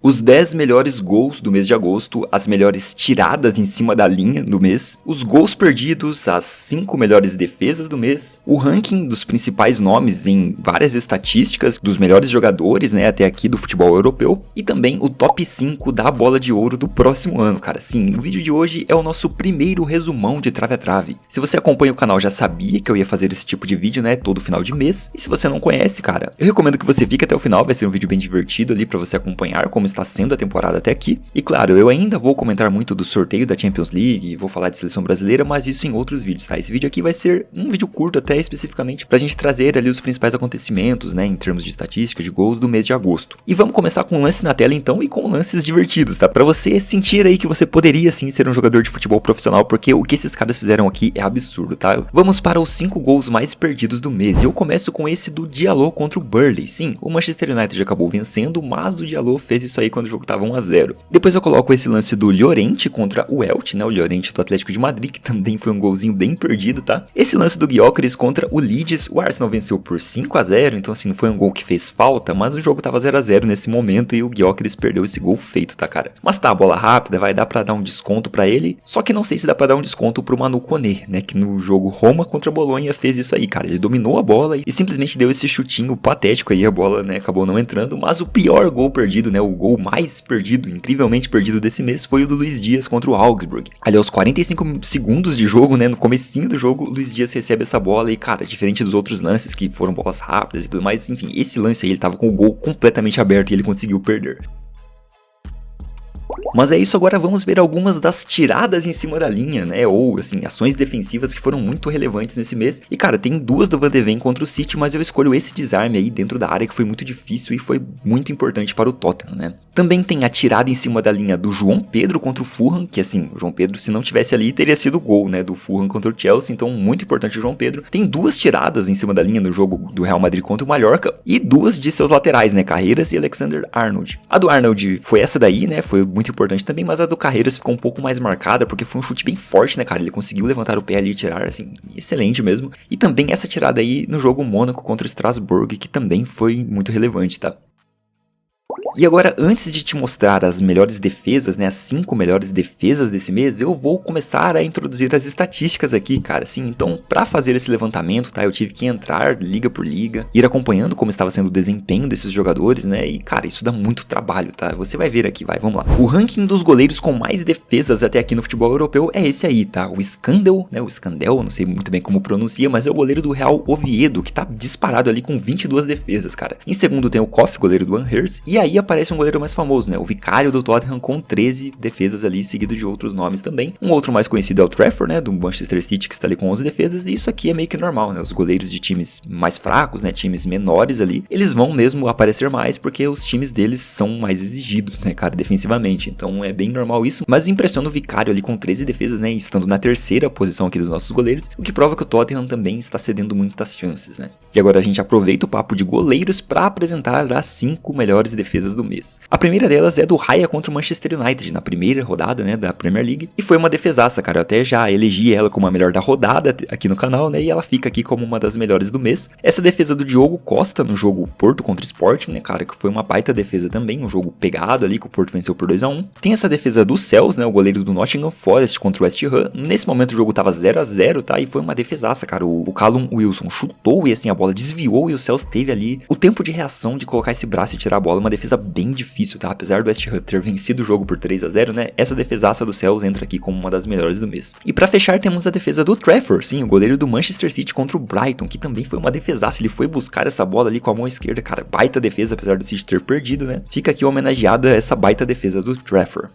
os 10 melhores gols do mês de agosto, as melhores tiradas em cima da linha do mês, os gols perdidos, as 5 melhores defesas do mês, o ranking dos principais nomes em várias estatísticas dos melhores jogadores, né, até aqui do futebol europeu, e também o top 5 da bola de ouro do próximo ano, cara. Sim, o vídeo de hoje é o nosso primeiro resumão de trave a trave. Se você acompanha o canal já sabia que eu ia fazer esse tipo de vídeo, né, todo final de mês, e se você não conhece, cara, eu recomendo que você fique até o final, vai ser um vídeo bem divertido ali pra você acompanhar como está sendo a temporada até aqui. E claro, eu ainda vou comentar muito do sorteio da Champions League, vou falar de seleção brasileira, mas isso em outros vídeos, tá? Esse vídeo aqui vai ser um vídeo curto até especificamente pra gente trazer ali os principais acontecimentos, né, em termos de estatística, de gols do mês de agosto. E vamos começar com um lance na tela então e com lances divertidos, tá? Pra você sentir aí que você poderia sim ser um jogador de futebol profissional, porque o que esses caras fizeram aqui é absurdo, tá? Vamos para os 5 gols mais perdidos do mês, e eu começo com esse do Diallo contra o Burnley. Sim, o Manchester United acabou vencendo, mas o Diallo fez isso aí quando o jogo tava 1-0. Depois eu coloco esse lance do Llorente contra o Elche, né, o Llorente do Atlético de Madrid, que também foi um golzinho bem perdido, tá? Esse lance do Gyökeres contra o Leeds, o Arsenal venceu por 5-0, então assim, não foi um gol que fez falta, mas o jogo tava 0-0 nesse momento e o Gyökeres perdeu esse gol feito, tá, cara? Mas tá, bola rápida, vai dar pra dar um desconto pra ele, só que não sei se dá pra dar um desconto pro Manu Koné, né, que no jogo Roma contra Bolonha fez isso aí, cara. Ele dominou a bola e simplesmente deu esse chutinho patético aí, a bola, né, acabou não entrando, mas o pior gol perdido, né, o gol mais perdido, incrivelmente perdido desse mês, foi o do Luiz Dias contra o Augsburg. Ali aos 45 segundos de jogo, né, no comecinho do jogo, o Luiz Dias recebe essa bola e, cara, diferente dos outros lances que foram bolas rápidas e tudo mais, enfim, esse lance aí, ele tava com o gol completamente aberto e ele conseguiu perder. Mas é isso, agora vamos ver algumas das tiradas em cima da linha, né, ou assim, ações defensivas que foram muito relevantes nesse mês. E cara, tem duas do Van de Ven contra o City, mas eu escolho esse desarme aí dentro da área que foi muito difícil e foi muito importante para o Tottenham, né. Também tem a tirada em cima da linha do João Pedro contra o Fulham, que assim, o João Pedro se não tivesse ali teria sido gol, né, do Fulham contra o Chelsea, então muito importante o João Pedro. Tem duas tiradas em cima da linha no jogo do Real Madrid contra o Mallorca e duas de seus laterais, né, Carreiras e Alexander-Arnold. A do Arnold foi essa daí, né, foi muito importante também, mas a do Carreiras ficou um pouco mais marcada, porque foi um chute bem forte, né, cara, ele conseguiu levantar o pé ali e tirar, assim, excelente mesmo. E também essa tirada aí no jogo Mônaco contra o Strasbourg, que também foi muito relevante, tá? E agora, antes de te mostrar as melhores defesas, né, as 5 melhores defesas desse mês, eu vou começar a introduzir as estatísticas aqui, cara, assim, então, pra fazer esse levantamento, tá, eu tive que entrar liga por liga, ir acompanhando como estava sendo o desempenho desses jogadores, né, e, cara, isso dá muito trabalho, tá, você vai ver aqui, vamos lá. O ranking dos goleiros com mais defesas até aqui no futebol europeu é esse aí, tá, o Scandel, né, o Scandel, não sei muito bem como pronuncia, mas é o goleiro do Real Oviedo, que tá disparado ali com 22 defesas, cara. Em segundo tem o Koff, goleiro do Anhers, e aí aparece um goleiro mais famoso, né? O Vicário do Tottenham com 13 defesas ali, seguido de outros nomes também. Um outro mais conhecido é o Trafford, né? Do Manchester City, que está ali com 11 defesas, e isso aqui é meio que normal, né? Os goleiros de times mais fracos, né? Times menores ali, eles vão mesmo aparecer mais porque os times deles são mais exigidos, né, cara, defensivamente. Então é bem normal isso, mas impressiona o Vicário ali com 13 defesas, né? Estando na terceira posição aqui dos nossos goleiros, o que prova que o Tottenham também está cedendo muitas chances, né? E agora a gente aproveita o papo de goleiros para apresentar as 5 melhores defesas do mês. A primeira delas é do Raya contra o Manchester United, na primeira rodada, né, da Premier League, e foi uma defesaça, cara, eu até já elegi ela como a melhor da rodada aqui no canal, né, e ela fica aqui como uma das melhores do mês. Essa defesa do Diogo Costa no jogo Porto contra o Sporting, né, cara, que foi uma baita defesa também, um jogo pegado ali, que o Porto venceu por 2-1. Tem essa defesa do Cels, né, o goleiro do Nottingham Forest contra o West Ham, nesse momento o jogo tava 0-0, tá, e foi uma defesaça, cara, o Callum Wilson chutou e assim, a bola desviou e o Cels teve ali o tempo de reação de colocar esse braço e tirar a bola, uma defesa bem difícil, tá? Apesar do West Ham ter vencido o jogo por 3-0, né? Essa defesaça do Cels entra aqui como uma das melhores do mês. E pra fechar temos a defesa do Trafford, sim, o goleiro do Manchester City contra o Brighton, que também foi uma defesaça, ele foi buscar essa bola ali com a mão esquerda, cara, baita defesa, apesar do City ter perdido, né? Fica aqui homenageada essa baita defesa do Trafford.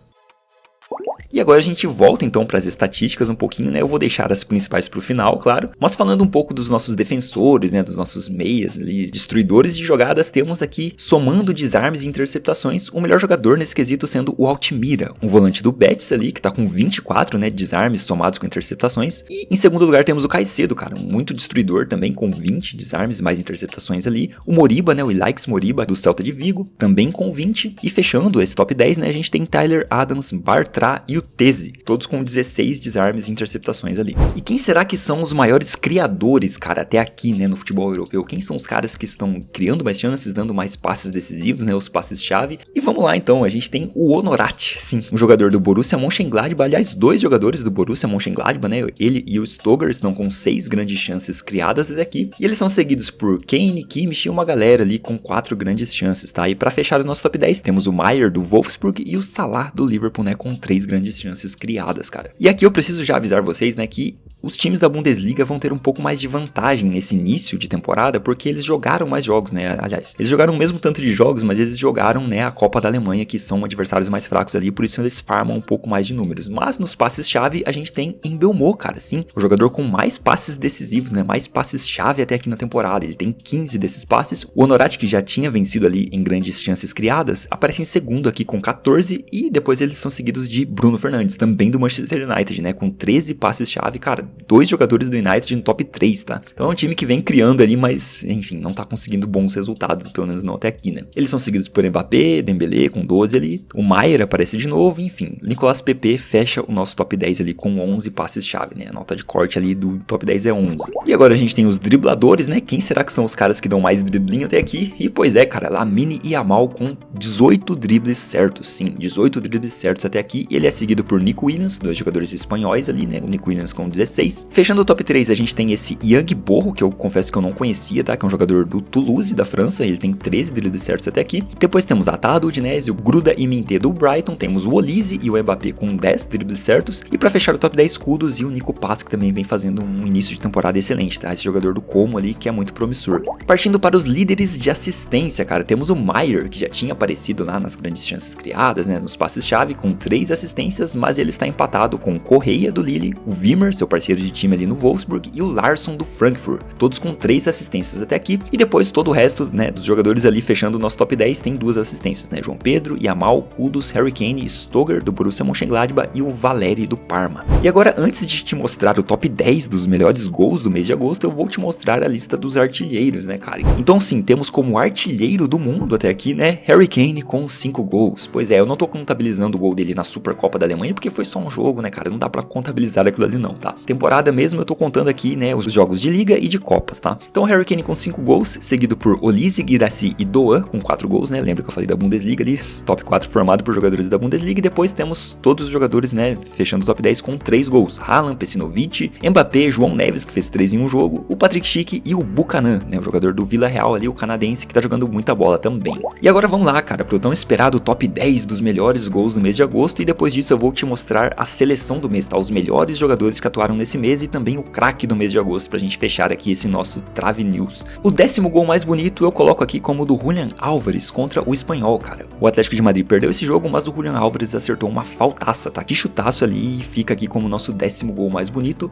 E agora a gente volta então para as estatísticas um pouquinho, né? Eu vou deixar as principais para o final, claro. Mas falando um pouco dos nossos defensores, né? Dos nossos meias ali, destruidores de jogadas, temos aqui, somando desarmes e interceptações, o melhor jogador nesse quesito sendo o Altimira, um volante do Betis ali, que tá com 24, né? Desarmes somados com interceptações. E em segundo lugar temos o Caicedo, cara, muito destruidor também, com 20 desarmes mais interceptações ali. O Moriba, né? O Ilaix Moriba do Celta de Vigo, também com 20. E fechando esse top 10, né? A gente tem Tyler Adams, Bartra e o o Teze, todos com 16 desarmes e interceptações ali. E quem será que são os maiores criadores, cara, até aqui, né, no futebol europeu? Quem são os caras que estão criando mais chances, dando mais passes decisivos, né, os passes-chave? E vamos lá então, a gente tem o Honorat, sim, um jogador do Borussia Mönchengladbach, aliás, dois jogadores do Borussia Mönchengladbach, né, ele e o Stoger estão com 6 grandes chances criadas até aqui, e eles são seguidos por Kane, Kimmich e uma galera ali com 4 grandes chances, tá? E pra fechar o nosso top 10, temos o Maier do Wolfsburg e o Salah do Liverpool, né, com 3 grandes chances criadas, cara. E aqui eu preciso já avisar vocês, né, que os times da Bundesliga vão ter um pouco mais de vantagem nesse início de temporada, porque eles jogaram mais jogos, né? Aliás, eles jogaram o mesmo tanto de jogos, mas eles jogaram, né, a Copa da Alemanha, que são adversários mais fracos ali, por isso eles farmam um pouco mais de números. Mas nos passes-chave, a gente tem Mbeumo, cara, sim, o jogador com mais passes decisivos, né, mais passes-chave até aqui na temporada. Ele tem 15 desses passes. O Honorat, que já tinha vencido ali em grandes chances criadas, aparece em segundo aqui com 14, e depois eles são seguidos de Bruno Fernandes, também do Manchester United, né, com 13 passes-chave, cara, 2 jogadores do United no top 3, tá? Então é um time que vem criando ali, mas, enfim, não tá conseguindo bons resultados, pelo menos não até aqui, né? Eles são seguidos por Mbappé, Dembélé com 12 ali, o Maier aparece de novo, enfim. Nicolas Pepe fecha o nosso top 10 ali com 11 passes-chave, né? A nota de corte ali do top 10 é 11. E agora a gente tem os dribladores, né? Quem será que são os caras que dão mais driblinho até aqui? E pois é, cara, Lamine Yamal com 18 dribles certos, sim, 18 dribles certos até aqui. Ele é seguido por Nico Williams, 2 jogadores espanhóis ali, né? O Nico Williams com 16. Fechando o top 3, a gente tem esse Yang Borro, que eu confesso que eu não conhecia, tá? Que é um jogador do Toulouse, da França. Ele tem 13 dribles certos até aqui. Depois temos a Tata do Udinese, o Gruda e Minte do Brighton. Temos o Olise e o Mbappé com 10 dribles certos. E pra fechar o top 10, Kudos e o Nico Paz, que também vem fazendo um início de temporada excelente, tá? Esse jogador do Como ali, que é muito promissor. Partindo para os líderes de assistência, cara, temos o Maier, que já tinha aparecido lá nas grandes chances criadas, né? Nos passes-chave, com 3 assistências, mas ele está empatado com o Correia do Lille, o Wimmer, seu parceiro de time ali no Wolfsburg, e o Larsson do Frankfurt, todos com 3 assistências até aqui, e depois todo o resto, né, dos jogadores ali fechando o nosso top 10 tem 2 assistências, né, João Pedro, Yamal, Kudus, Harry Kane, Stoger do Borussia Mönchengladbach e o Valeri do Parma. E agora, antes de te mostrar o top 10 dos melhores gols do mês de agosto, eu vou te mostrar a lista dos artilheiros, né, cara? Então sim, temos como artilheiro do mundo até aqui, né, Harry Kane com 5 gols. Pois é, eu não tô contabilizando o gol dele na Supercopa da Alemanha, porque foi só um jogo, né, cara, não dá pra contabilizar aquilo ali não, tá? Temporada mesmo eu tô contando aqui, né, os jogos de liga e de copas, tá? Então Harry Kane com 5 gols, seguido por Olise, Guirassy e Doan com 4 gols, né? Lembra que eu falei da Bundesliga ali, top 4 formado por jogadores da Bundesliga, e depois temos todos os jogadores, né, fechando o top 10 com 3 gols. Haaland, Pessinovic, Mbappé, João Neves, que fez 3 em um jogo, o Patrick Schick e o Buchanan, né, o jogador do Villarreal ali, o canadense, que tá jogando muita bola também. E agora vamos lá, cara, pro tão esperado top 10 dos melhores gols do mês de agosto, e depois disso eu vou te mostrar a seleção do mês, tá? Os melhores jogadores que atuaram nesse mês e também o craque do mês de agosto, pra gente fechar aqui esse nosso Trave News. O 10º gol mais bonito eu coloco aqui como o do Julián Álvares contra o Espanhol, cara. O Atlético de Madrid perdeu esse jogo, mas o Julián Álvares acertou uma faltaça, tá? Que chutaço ali, e fica aqui como o nosso 10º gol mais bonito.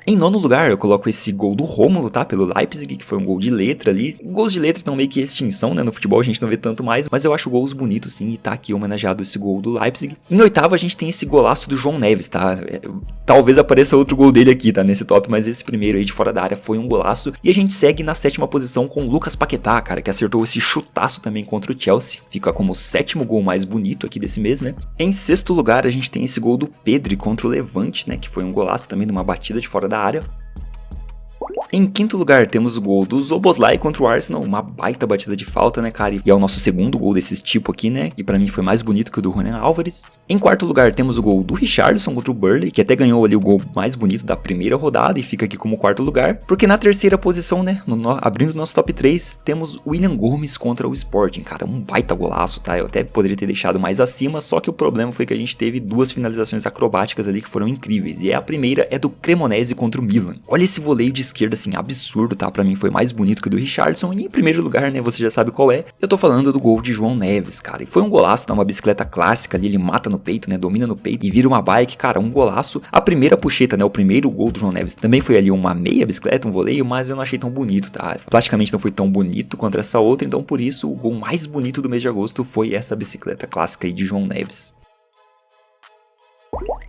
Em 9º lugar, eu coloco esse gol do Rômulo, tá? Pelo Leipzig, que foi um gol de letra ali. Gols de letra estão meio que extinção, né? No futebol a gente não vê tanto mais, mas eu acho gols bonitos, sim, e tá aqui homenageado esse gol do Leipzig. Em 8º, a gente tem esse golaço do João Neves, tá? Talvez apareça outro gol dele aqui, tá? Nesse top, mas esse primeiro aí de fora da área foi um golaço. E a gente segue na 7ª posição com o Lucas Paquetá, cara, que acertou esse chutaço também contra o Chelsea. Fica como o 7º gol mais bonito aqui desse mês, né? Em 6º lugar, a gente tem esse gol do Pedri contra o Levante, né? Que foi um golaço também de uma batida de fora da área. Em 5º lugar, temos o gol do Szoboszlai contra o Arsenal, uma baita batida de falta, né, cara? E é o nosso 2º gol desse tipo aqui, né? E pra mim foi mais bonito que o do Julián Álvares. Em 4º lugar, temos o gol do Richarlison contra o Burnley, que até ganhou ali o gol mais bonito da primeira rodada e fica aqui como 4º lugar. Porque na 3ª posição, né, abrindo o nosso top 3, temos o William Gomes contra o Sporting, cara. Um baita golaço, tá? Eu até poderia ter deixado mais acima, só que o problema foi que a gente teve 2 finalizações acrobáticas ali que foram incríveis. E a primeira é do Cremonese contra o Milan. Olha esse voleio de esquerda, assim, absurdo, tá? Pra mim foi mais bonito que o do Richarlison. E em primeiro lugar, né, você já sabe qual é. Eu tô falando do gol de João Neves, cara. E foi um golaço, tá? Uma bicicleta clássica ali, ele mata no peito, né? Domina no peito e vira uma bike, cara, um golaço. A primeira puxeta, né? O primeiro gol do João Neves também foi ali uma meia bicicleta, um voleio, mas eu não achei tão bonito, tá? Plasticamente não foi tão bonito quanto essa outra, então por isso o gol mais bonito do mês de agosto foi essa bicicleta clássica aí de João Neves.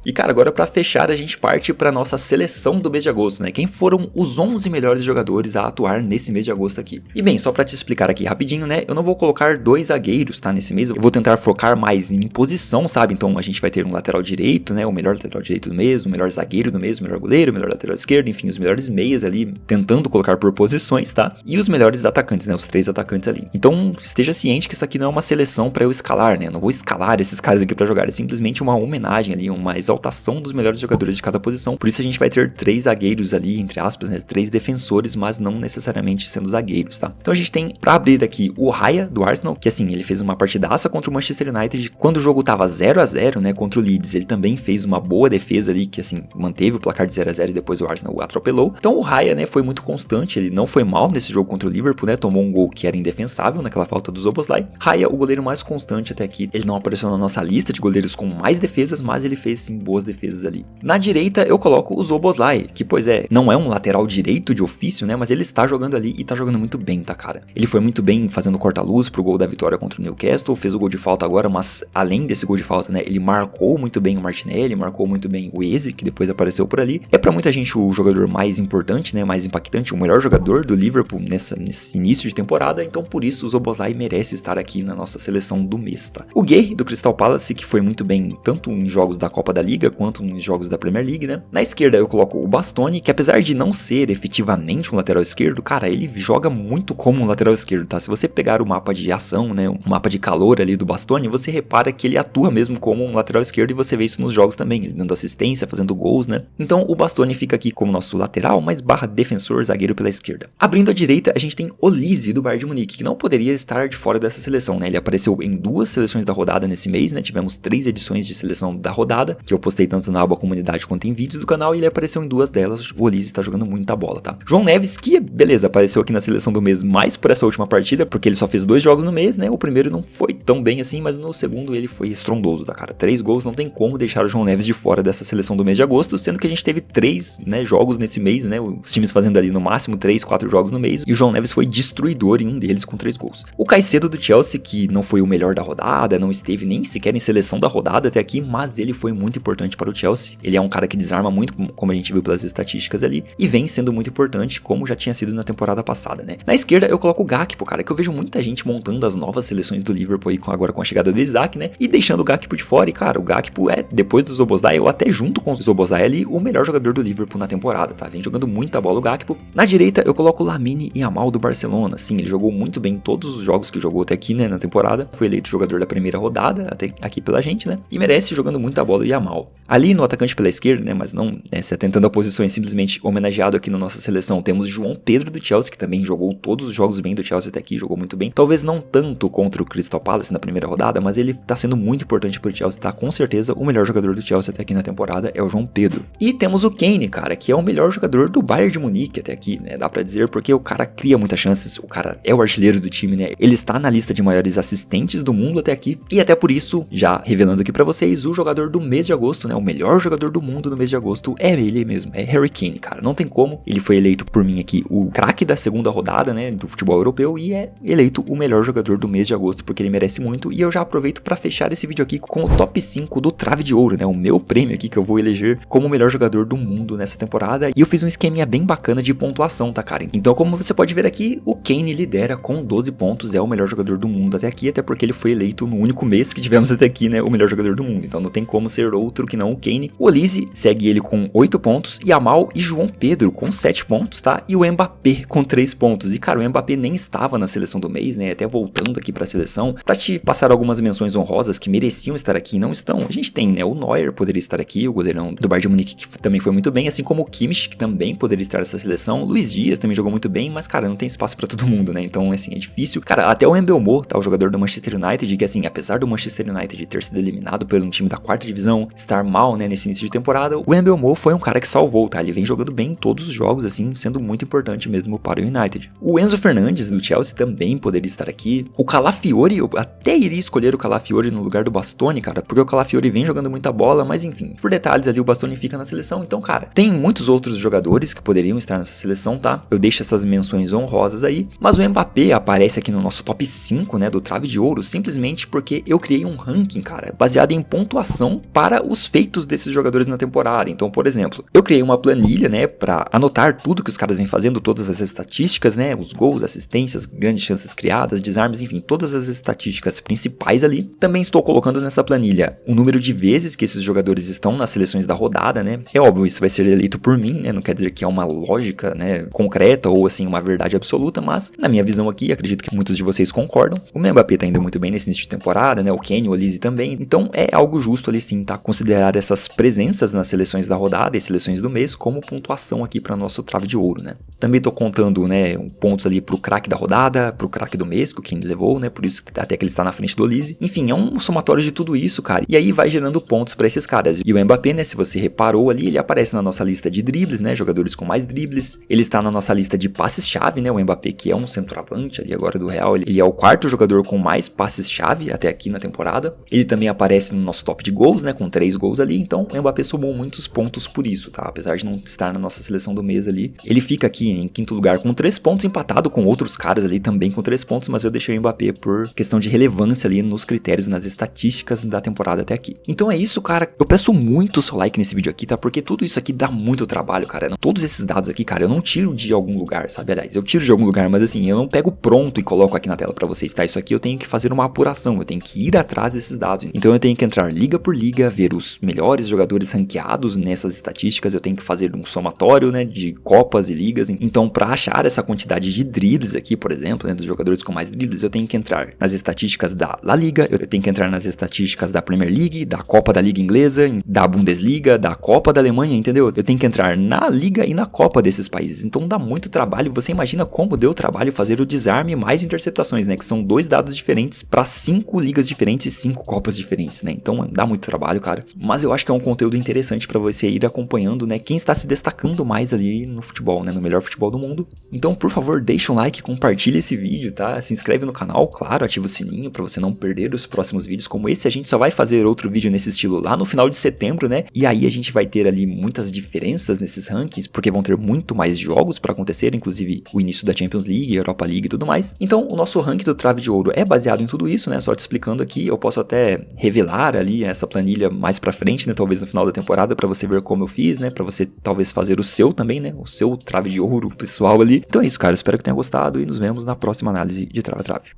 E cara, agora pra fechar a gente parte pra nossa seleção do mês de agosto, né? Quem foram os 11 melhores jogadores a atuar nesse mês de agosto aqui. E bem, só pra te explicar aqui rapidinho, né? Eu não vou colocar 2 zagueiros, tá? Nesse mês, eu vou tentar focar mais em posição, sabe? Então a gente vai ter um lateral direito, né? O melhor lateral direito do mês, o melhor zagueiro do mês, o melhor goleiro, o melhor lateral esquerdo, enfim, os melhores meias ali, tentando colocar por posições, tá? E os melhores atacantes, né? Os 3 atacantes ali. Então esteja ciente que isso aqui não é uma seleção pra eu escalar, né? Eu não vou escalar esses caras aqui pra jogar, é simplesmente uma homenagem ali, uma exaltação dos melhores jogadores de cada posição. Por isso a gente vai ter 3 zagueiros ali, entre aspas, né? 3 defensores, mas não necessariamente sendo zagueiros, tá? Então a gente tem, pra abrir aqui, o Raya, do Arsenal, que assim, ele fez uma partidaça contra o Manchester United, quando o jogo tava 0-0, né, contra o Leeds, ele também fez uma boa defesa ali, que assim, manteve o placar de 0-0 e depois o Arsenal o atropelou. Então o Raya, né, foi muito constante, ele não foi mal nesse jogo contra o Liverpool, né, tomou um gol que era indefensável naquela falta do Szoboszlai. Raya, o goleiro mais constante até aqui, ele não apareceu na nossa lista de goleiros com mais defesas, mas ele fez sim boas defesas ali. Na direita eu coloco o Szoboszlai, que pois é, não é um lateral direito de ofício, né, mas ele está jogando ali e tá jogando muito bem, tá, cara? Ele foi muito bem fazendo corta-luz pro gol da vitória contra o Newcastle, fez o gol de falta agora, mas além desse gol de falta, né, ele marcou muito bem o Martinelli, marcou muito bem o Eze, que depois apareceu por ali. É pra muita gente o jogador mais importante, né, mais impactante, o melhor jogador do Liverpool nesse início de temporada, então por isso o Szoboszlai merece estar aqui na nossa seleção do mês, tá? O Gueye, do Crystal Palace, que foi muito bem tanto em jogos da Copa da Liga, quanto em jogos da Premier League, né? Na esquerda eu coloco o Bastoni, que apesar de não ser efetivamente um lateral esquerdo, cara, ele joga muito como um lateral esquerdo, tá? Se você pegar o mapa de ação, né, o mapa de calor ali do Bastoni, você repara que ele atua mesmo como um lateral esquerdo e você vê isso nos jogos também, ele dando assistência, fazendo gols, né? Então o Bastoni fica aqui como nosso lateral, mas barra defensor, zagueiro pela esquerda. Abrindo à direita, a gente tem Olise, do Bayern de Munique, que não poderia estar de fora dessa seleção, né? Ele apareceu em 2 seleções da rodada nesse mês, né? Tivemos 3 edições de seleção da rodada, que eu postei tanto na aba comunidade quanto em vídeos do canal, e ele apareceu em 2 delas. O Olise tá jogando muita bola, tá? João Neves, que beleza, apareceu aqui na seleção do mês mais por essa última partida, porque ele só fez 2 jogos no mês, né? O primeiro não foi tão bem assim, mas no segundo ele foi estrondoso, tá, cara? 3 gols, não tem como deixar o João Neves de fora dessa seleção do mês de agosto, sendo que a gente teve 3, né, jogos nesse mês, né? Os times fazendo ali no máximo 3, 4 jogos no mês, e o João Neves foi destruidor em um deles com 3 gols. O Caicedo do Chelsea, que não foi o melhor da rodada, não esteve nem sequer em seleção da rodada até aqui, mas ele foi muito importante para o Chelsea. Ele é um cara que desarma muito, como a gente viu pelas estatísticas ali, e vem sendo muito importante, como já tinha sido na temporada passada, né? Na esquerda eu coloco o Gakpo, cara, que eu vejo muita gente montando as novas seleções do Liverpool aí agora com a chegada do Isaac, né? E deixando o Gakpo de fora, e cara, o Gakpo é, depois do Szoboszlai, ou até junto com o Szoboszlai ali, o melhor jogador do Liverpool na temporada, tá? Vem jogando muita bola o Gakpo. Na direita eu coloco o Lamine Yamal do Barcelona, sim, ele jogou muito bem todos os jogos que jogou até aqui, né, na temporada, foi eleito jogador da primeira rodada, até aqui pela gente, né? E merece jogando muita bola o Yamal. Ali no atacante pela esquerda, né, mas não, né, se atentando a posições simplesmente homenageado aqui na nossa seleção, temos João Pedro do Chelsea, que também jogou todos os jogos bem do Chelsea até aqui, jogou muito bem. Talvez não tanto contra o Crystal Palace na primeira rodada, mas ele tá sendo muito importante pro Chelsea, tá? Com certeza o melhor jogador do Chelsea até aqui na temporada é o João Pedro. E temos o Kane, cara, que é o melhor jogador do Bayern de Munique até aqui, né? Dá pra dizer, porque o cara cria muitas chances, o cara é o artilheiro do time, né? Ele está na lista de maiores assistentes do mundo até aqui, e até por isso, já revelando aqui pra vocês, o jogador do mês de agosto, né? O melhor jogador do mundo no mês de agosto é ele mesmo, é Harry Kane, cara. Não tem como, ele foi eleito por mim aqui o craque da segunda rodada, né? Do futebol europeu, e é eleito o melhor jogador do mês de agosto, porque ele merece muito. E eu já aproveito pra fechar esse vídeo aqui com o top 5 do Trave de Ouro, né? O meu prêmio aqui que eu vou eleger como o melhor jogador do mundo nessa temporada. E eu fiz um esqueminha bem bacana de pontuação, tá, cara? Então, como você pode ver aqui, o Kane lidera com 12 pontos, é o melhor jogador do mundo até aqui, até porque ele foi eleito no único mês que tivemos até aqui, né? O melhor jogador do mundo. Então não tem como ser outro que não o Kane. O Olise segue ele com 8 pontos, Yamal e João Pedro com 7 pontos, tá? E o Mbappé com 3 pontos. E, cara, o Mbappé nem estava na seleção do mês, né? Até voltando aqui pra seleção, pra te passar algumas menções honrosas que mereciam estar aqui e não estão. A gente tem, né? O Neuer poderia estar aqui, o goleirão do Bayern de Munique, que também foi muito bem, assim como o Kimmich, que também poderia estar nessa seleção. O Luiz Dias também jogou muito bem, mas, cara, não tem espaço pra todo mundo, né? Então, assim, é difícil. Cara, até o Mbeumo, tá? O jogador do Manchester United, que, assim, apesar do Manchester United ter sido eliminado por um time da 4ª divisão, estar mal, né, nesse início de temporada, o Mbeumo foi um cara que salvou, tá? Ele vem jogando bem em todos os jogos, assim, sendo muito importante mesmo para o United. O Enzo Fernandes, do Chelsea, também poderia estar aqui. O Calafiori, eu até iria escolher o Calafiori no lugar do Bastoni, cara, porque o Calafiori vem jogando muita bola, mas enfim, por detalhes ali o Bastoni fica na seleção. Então, cara, tem muitos outros jogadores que poderiam estar nessa seleção, tá? Eu deixo essas menções honrosas aí, mas o Mbappé aparece aqui no nosso top 5, né, do Trave de Ouro, simplesmente porque eu criei um ranking, cara, baseado em pontuação para os feitos desses jogadores na temporada. Então, por exemplo, eu criei uma planilha, né, pra anotar tudo que os caras vêm fazendo, todas as estatísticas, né, os gols, assistências, grandes chances criadas, desarmes, enfim, todas as estatísticas principais ali. Também estou colocando nessa planilha o número de vezes que esses jogadores estão nas seleções da rodada, né. É óbvio, isso vai ser eleito por mim, né, não quer dizer que é uma lógica, né, concreta ou assim uma verdade absoluta, mas na minha visão aqui, acredito que muitos de vocês concordam. O Mbappé tá indo muito bem nesse início de temporada, né, o Kane, o Olise também. Então é algo justo ali sim, tá? Considerar essas presenças nas seleções da rodada e seleções do mês como pontuação aqui para nosso trave de ouro, né? Também tô contando, né, pontos ali pro craque da rodada, pro craque do mês que o Kane levou, né? Por isso que até que ele está na frente do Olise. Enfim, é um somatório de tudo isso, cara. E aí vai gerando pontos para esses caras. E o Mbappé, né, se você reparou ali, ele aparece na nossa lista de dribles, né? Jogadores com mais dribles. Ele está na nossa lista de passes-chave, né? O Mbappé, que é um centroavante ali agora do Real, ele é o quarto jogador com mais passes-chave até aqui na temporada. Ele também aparece no nosso top de gols, né, com 3 gols ali, então o Mbappé somou muitos pontos por isso, tá? Apesar de não estar na nossa seleção do mês ali, ele fica aqui em quinto lugar com 3 pontos, empatado com outros caras ali também com 3 pontos, mas eu deixei o Mbappé por questão de relevância ali nos critérios, nas estatísticas da temporada até aqui. Então é isso, cara, eu peço muito o seu like nesse vídeo aqui, tá? Porque tudo isso aqui dá muito trabalho, cara. Todos esses dados aqui, cara, eu não tiro de algum lugar, sabe? Aliás, eu tiro de algum lugar, mas assim, eu não pego pronto e coloco aqui na tela pra vocês, tá? Isso aqui eu tenho que fazer uma apuração, eu tenho que ir atrás desses dados. Então eu tenho que entrar liga por liga, ver os melhores jogadores ranqueados nessas estatísticas, eu tenho que fazer um somatório, né, de copas e ligas. Então, para achar essa quantidade de dribles aqui, por exemplo, né, dos jogadores com mais dribles, eu tenho que entrar nas estatísticas da La Liga, eu tenho que entrar nas estatísticas da Premier League, da Copa da Liga Inglesa, da Bundesliga, da Copa da Alemanha, entendeu? Eu tenho que entrar na Liga e na Copa desses países. Então dá muito trabalho. Você imagina como deu trabalho fazer o desarme mais interceptações, né, que são 2 dados diferentes para 5 ligas diferentes e 5 copas diferentes, né? Então dá muito trabalho, cara. Mas eu acho que é um conteúdo interessante para você ir acompanhando, né, quem está se destacando mais ali no futebol, né, no melhor futebol do mundo. Então, por favor, deixa um like, compartilha esse vídeo, tá? Se inscreve no canal, claro, ativa o sininho para você não perder os próximos vídeos como esse. A gente só vai fazer outro vídeo nesse estilo lá no final de setembro, né? E aí a gente vai ter ali muitas diferenças nesses rankings, porque vão ter muito mais jogos para acontecer, inclusive o início da Champions League, Europa League e tudo mais. Então, o nosso ranking do Trave de Ouro é baseado em tudo isso, né? Só te explicando aqui, eu posso até revelar ali essa planilha mais pra frente, né? Talvez no final da temporada, pra você ver como eu fiz, né? Pra você talvez fazer o seu também, né? O seu Trave de Ouro pessoal ali. Então é isso, cara. Espero que tenha gostado e nos vemos na próxima análise de Trave a Trave.